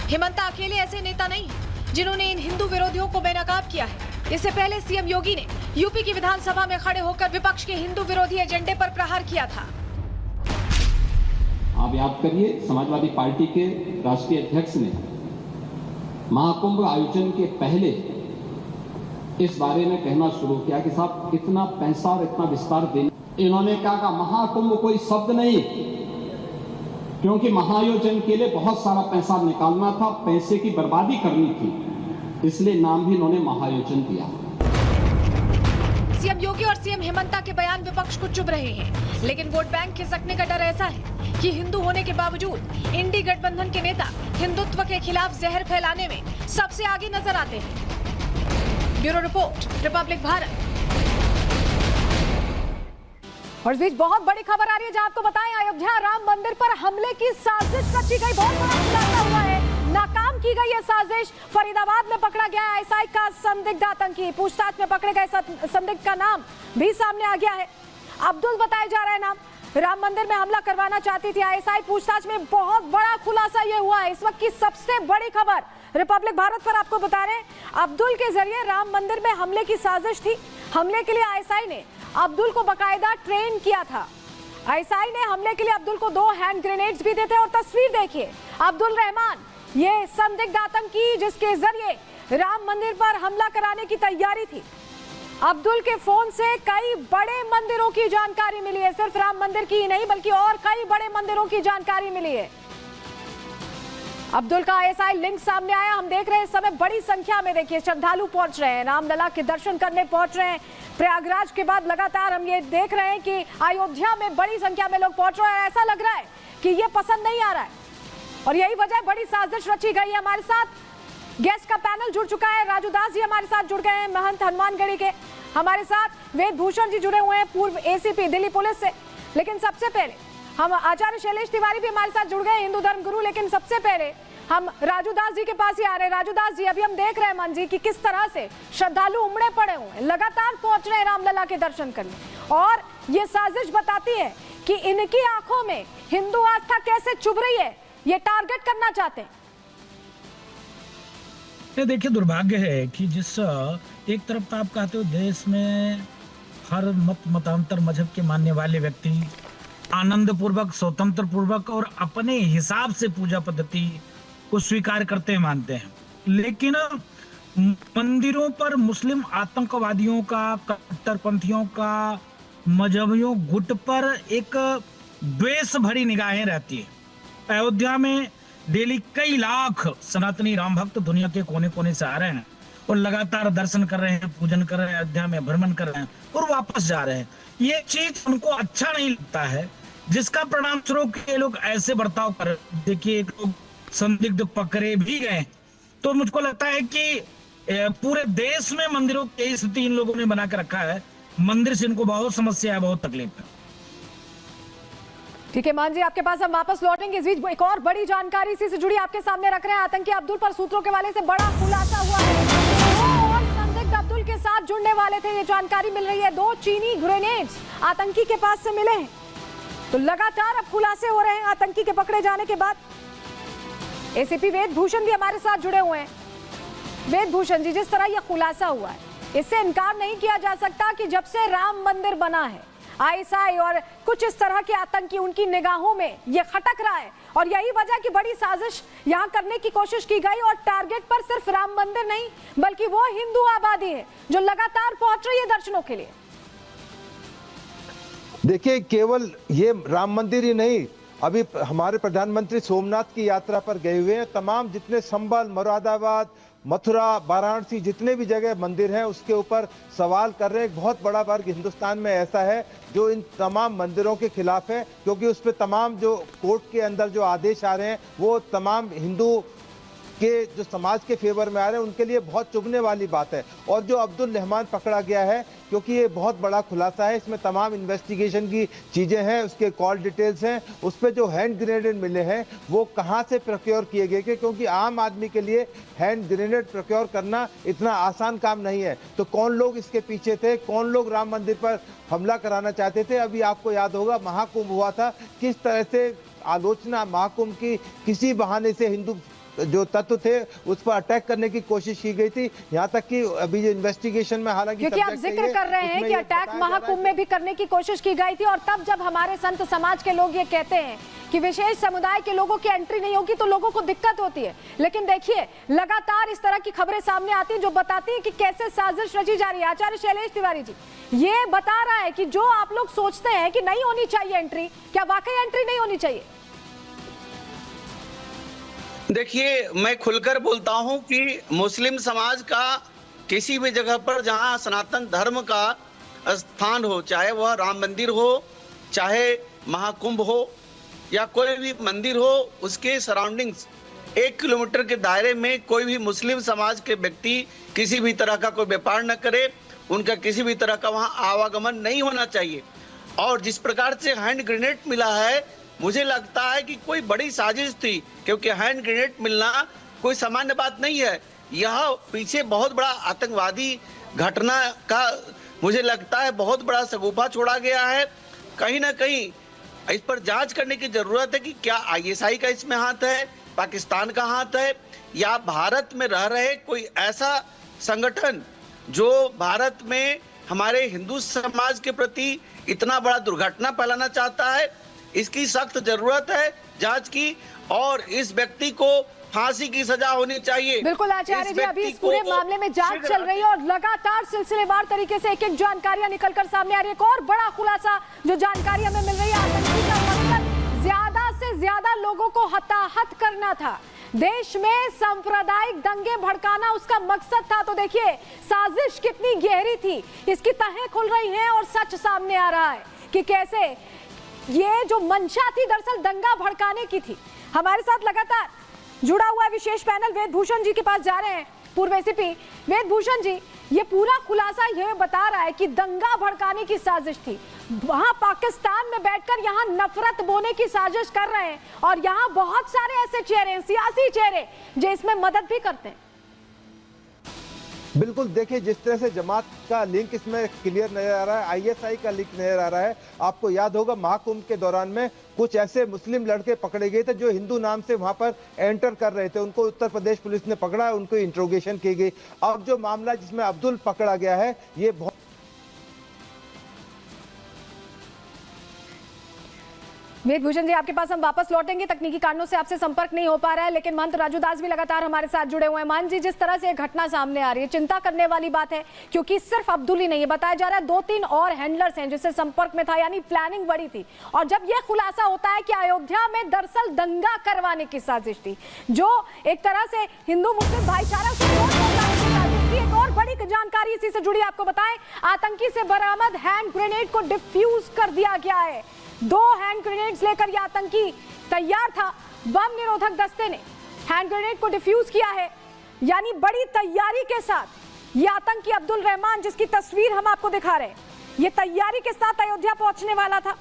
हेमंता अकेले ऐसे नेता नहीं जिन्होंने इन हिंदू विरोधियों को बेनकाब किया है। इससे पहले सीएम योगी ने यूपी की विधानसभा में खड़े होकर विपक्ष के हिंदू विरोधी एजेंडे पर प्रहार किया था। आप याद करिए, समाजवादी पार्टी के राष्ट्रीय अध्यक्ष ने महाकुंभ आयोजन के पहले इस बारे में कहना शुरू किया कि साहब इतना पैसा और इतना विस्तार देने। इन्होंने कहा महाकुंभ कोई शब्द नहीं, क्योंकि महाआयोजन के लिए बहुत सारा पैसा निकालना था, पैसे की बर्बादी करनी थी, इसलिए नाम भी इन्होंने महाआयोजन दिया। सीएम योगी और सीएम हेमंता के बयान विपक्ष को चुभ रहे हैं, लेकिन वोट बैंक खिसकने का डर ऐसा है कि हिंदू होने के बावजूद इंडी गठबंधन के नेता हिंदुत्व के खिलाफ जहर फैलाने में सबसे आगे नजर आते हैं। Bureau report, Republic Bharat. और इस बीच बहुत बड़ी खबर आ रही है, जहां आपको बताएं अयोध्या राम मंदिर पर हमले की साजिश रची गई। बहुत बड़ा खुलासा हुआ है, नाकाम की गई है साजिश। फरीदाबाद में पकड़ा गया आईएसआई का संदिग्ध आतंकी। पूछताछ में पकड़े गए संदिग्ध का नाम भी सामने आ गया है। अब्दुल बताया जा रहा है नाम। राम मंदिर में हमला करवाना चाहती थी आईएसआई। पूछताछ में बहुत बड़ा खुलासा ये हुआ है। इस वक्त की सबसे बड़ी खबर रिपब्लिक भारत पर आपको बता रहे हैं, अब्दुल के जरिए राम मंदिर में हमले की साजिश थी। हमले के लिए आईएसआई ने अब्दुल को बाकायदा ट्रेन किया था। आईएसआई ने हमले के लिए अब्दुल को 2 हैंड ग्रेनेड्स भी दिए थे। और तस्वीर देखिए, अब्दुल रहमान, ये संदिग्ध आतंकी जिसके जरिए राम मंदिर पर हमला कराने की तैयारी थी। अब्दुल के फोन से कई बड़े मंदिरों की जानकारी मिली है, सिर्फ राम मंदिर की ही नहीं बल्कि और कई बड़े मंदिरों की जानकारी मिली है। अब्दुल का आईएसआई लिंक सामने आया। हम देख रहे हैं इस समय बड़ी संख्या में देखिए श्रद्धालु पहुंच रहे हैं, रामलला के दर्शन करने पहुंच रहे हैं। प्रयागराज के बाद लगातार हम ये देख रहे हैं कि अयोध्या में बड़ी संख्या में लोग पहुंच रहे हैं। ऐसा लग रहा है कि ये पसंद नहीं आ रहा है और यही वजह बड़ी साजिश रची गई है। हमारे साथ गेस्ट का पैनल जुड़ चुका है। राजू दास जी हमारे साथ जुड़ गए हैं, महंत हनुमानगढ़ी के। हमारे साथ वेद भूषण जी जुड़े हुए हैं, पूर्व एसीपी दिल्ली पुलिस से। लेकिन सबसे पहले हम आचार्य शैलेश तिवारी भी हमारे साथ जुड़ गए, हिंदू धर्म गुरु। लेकिन सबसे पहले हम राजू दास जी के पास ही आ रहे हैं। राजू दास जी, अभी हम देख रहे हैं मन जी कि किस तरह से श्रद्धालु उमड़े पड़े हुए हैं, लगातार पहुंच रहे हैं रामलला के दर्शन करने। और ये साजिश बताती है कि इनकी आंखों में हिंदू आस्था कैसे चुभ रही है, ये टारगेट करना चाहते हैं। देखिए, दुर्भाग्य है कि जिस एक तरफ तो आप कहते हो देश में हर मतांतर मजहब के मानने वाले व्यक्ति आनंद पूर्वक, स्वतंत्र पूर्वक और अपने हिसाब से पूजा पद्धति को स्वीकार करते हैं, मानते हैं। लेकिन मंदिरों पर मुस्लिम आतंकवादियों का, कट्टरपंथियों का, मजहबियों गुट पर एक द्वेष भरी निगाहें रहती है। अयोध्या में डेली कई लाख सनातनी राम भक्त दुनिया के कोने कोने से आ रहे हैं और लगातार दर्शन कर रहे हैं, पूजन कर रहे हैं, अयोध्या में भ्रमण कर रहे हैं और वापस जा रहे हैं। ये चीज उनको अच्छा नहीं लगता है, जिसका परिणाम स्वरूप ये लोग ऐसे बर्ताव कर। देखिए, एक लोग संदिग्ध पकड़े भी गए, तो मुझको लगता है कि पूरे देश में मंदिरों की स्थिति इन लोगों ने बना के रखा है। मंदिर से इनको बहुत समस्या है, बहुत तकलीफ है। ठीक है मान जी, आपके पास हम वापस लौटेंगे। इस बीच एक और बड़ी जानकारी इसी से जुड़ी आपके सामने रख रहे हैं। आतंकी अब्दुल पर सूत्रों के वाले से बड़ा खुलासा हुआ है। 2 और संदिग्ध अब्दुल के साथ जुड़ने वाले थे, ये जानकारी मिल रही है। 2 चीनी ग्रेनेड्स आतंकी के पास से मिले हैं। तो लगातार अब खुलासे हो रहे हैं आतंकी के पकड़े जाने के बाद। एसीपी वेद भूषण भी हमारे साथ जुड़े हुए हैं। वेद भूषण जी, जिस तरह यह खुलासा हुआ है, इससे इनकार नहीं किया जा सकता कि जब से राम मंदिर बना है, आईएसआई और कुछ इस तरह के आतंकी उनकी निगाहों में ये खटक रहा है। और यही वजह की बड़ी साजिश यहां करने की कोशिश की गई। और टारगेट पर सिर्फ राम मंदिर नहीं बल्कि वो हिंदू आबादी है जो लगातार पहुंच रही है दर्शनों के लिए। देखिए, केवल ये राम मंदिर ही नहीं, अभी हमारे प्रधानमंत्री सोमनाथ की यात्रा पर गए हुए हैं। तमाम जितने संभल, मुरादाबाद, मथुरा, वाराणसी, जितने भी जगह मंदिर हैं उसके ऊपर सवाल कर रहे हैं। एक बहुत बड़ा वर्ग हिंदुस्तान में ऐसा है जो इन तमाम मंदिरों के खिलाफ है, क्योंकि उस पर तमाम जो कोर्ट के अंदर जो आदेश आ रहे हैं वो तमाम हिंदू के जो समाज के फेवर में आ रहे हैं उनके लिए बहुत चुभने वाली बात है। और जो अब्दुल रहमान पकड़ा गया है, क्योंकि ये बहुत बड़ा खुलासा है, इसमें तमाम इन्वेस्टिगेशन की चीज़ें हैं, उसके कॉल डिटेल्स हैं, उस पर जो हैंड ग्रेनेड मिले हैं वो कहाँ से प्रोक्योर किए गए, क्योंकि आम आदमी के लिए हैंड ग्रेनेड प्रोक्योर करना इतना आसान काम नहीं है। तो कौन लोग इसके पीछे थे, कौन लोग राम मंदिर पर हमला कराना चाहते थे। अभी आपको याद होगा महाकुंभ हुआ था, किस तरह से आलोचना महाकुंभ की किसी बहाने से हिंदू जो तत्व थे उस पर अटैक करने की कोशिश की गई थी। यहाँ तक कि अभी जो इन्वेस्टिगेशन में हालांकि क्योंकि आप जिक्र कर रहे हैं कि अटैक महाकुंभ में भी करने की कोशिश की गई थी, और तब जब हमारे संत समाज के लोग ये कहते हैं कि विशेष समुदाय के लोगों की एंट्री नहीं होगी तो लोगों को दिक्कत होती है। लेकिन देखिए लगातार इस तरह की खबरें सामने आती हैं जो बताती हैं कि कैसे साजिश रची जा रही है। आचार्य शैलेश तिवारी जी, ये बता रहा है कि जो आप लोग सोचते हैं कि नहीं होनी चाहिए एंट्री, क्या वाकई एंट्री नहीं होनी चाहिए? देखिए, मैं खुलकर बोलता हूं कि मुस्लिम समाज का किसी भी जगह पर जहां सनातन धर्म का स्थान हो, चाहे वह राम मंदिर हो, चाहे महाकुंभ हो या कोई भी मंदिर हो, उसके सराउंडिंग्स 1 किलोमीटर के दायरे में कोई भी मुस्लिम समाज के व्यक्ति किसी भी तरह का कोई व्यापार न करे, उनका किसी भी तरह का वहां आवागमन नहीं होना चाहिए। और जिस प्रकार से हैंड ग्रेनेड मिला है, मुझे लगता है कि कोई बड़ी साजिश थी, क्योंकि हैंड ग्रेनेड मिलना कोई सामान्य बात नहीं है। यह पीछे बहुत बड़ा आतंकवादी घटना का मुझे लगता है बहुत बड़ा सगुफा छोड़ा गया है। कहीं ना कहीं इस पर जांच करने की जरूरत है कि क्या आईएसआई का इसमें हाथ है, पाकिस्तान का हाथ है, या भारत में रह रहे कोई ऐसा संगठन जो भारत में हमारे हिंदू समाज के प्रति इतना बड़ा दुर्घटना फैलाना चाहता है। इसकी सख्त जरूरत है जांच की, और इस व्यक्ति को फांसी की सजा होनी चाहिए। बिल्कुल आचार्य जी, अभी इस पूरे मामले में जांच चल रही है और लगातार सिलसिलेवार तरीके से एक जानकारियां निकलकर सामने आ रही है। एक और बड़ा खुलासा जो जानकारी हमें मिल रही है, आतंकी का मकसद ज्यादा से ज्यादा लोगों को हताहत करना था, देश में सांप्रदायिक दंगे भड़काना उसका मकसद था। तो देखिए साजिश कितनी गहरी थी, इसकी तहें खुल रही हैं और सच सामने आ रहा है कि कैसे ये जो मंशा थी दरअसल दंगा भड़काने की थी। हमारे साथ लगातार जुड़ा हुआ है विशेष पैनल, वेद भूषण जी के पास जा रहे हैं, पूर्व एसीपी वेद भूषण जी। ये पूरा खुलासा ये बता रहा है कि दंगा भड़काने की साजिश थी, वहां पाकिस्तान में बैठकर यहाँ नफरत बोने की साजिश कर रहे हैं, और यहाँ बहुत सारे ऐसे चेहरे हैं, सियासी चेहरे जो इसमें मदद भी करते हैं। बिल्कुल, देखिए जिस तरह से जमात का लिंक इसमें क्लियर नजर आ रहा है, आईएसआई का लिंक नजर आ रहा है। आपको याद होगा महाकुंभ के दौरान में कुछ ऐसे मुस्लिम लड़के पकड़े गए थे जो हिंदू नाम से वहां पर एंटर कर रहे थे, उनको उत्तर प्रदेश पुलिस ने पकड़ा, उनको इंट्रोगेशन की गई। अब जो मामला जिसमें अब्दुल पकड़ा गया है, ये बहुत वेद भूषण जी आपके पास हम वापस लौटेंगे, तकनीकी कारणों से आपसे संपर्क नहीं हो पा रहा है, लेकिन महंत राजू दास भी लगातार हमारे साथ जुड़े हुए हैं। महंत जी, जिस तरह से घटना सामने आ रही है चिंता करने वाली बात है, क्योंकि सिर्फ अब्दुल ही नहीं है, बताया जा रहा है 2-3 और हैंडलर्स हैं जिससे संपर्क में था, यानी प्लानिंग बड़ी थी। और जब यह खुलासा होता है कि अयोध्या में दरअसल दंगा करवाने की साजिश थी, जो एक तरह से हिंदू मुस्लिम भाईचारा को तोड़ फोड़ने की साजिश थी। एक और बड़ी जानकारी इसी से जुड़ी आपको बताएं, आतंकी से बरामद हैंड ग्रेनेड को डिफ्यूज कर दिया गया है। 2 हैंड ग्रेनेड्स लेकर यह आतंकी तैयार था, बम निरोधक दस्ते ने हैंड ग्रेनेड को डिफ्यूज किया है, यानी बड़ी तैयारी के साथ यह आतंकी अब्दुल रहमान, जिसकी तस्वीर हम आपको दिखा रहे हैं, यह तैयारी के साथ अयोध्या पहुंचने वाला था।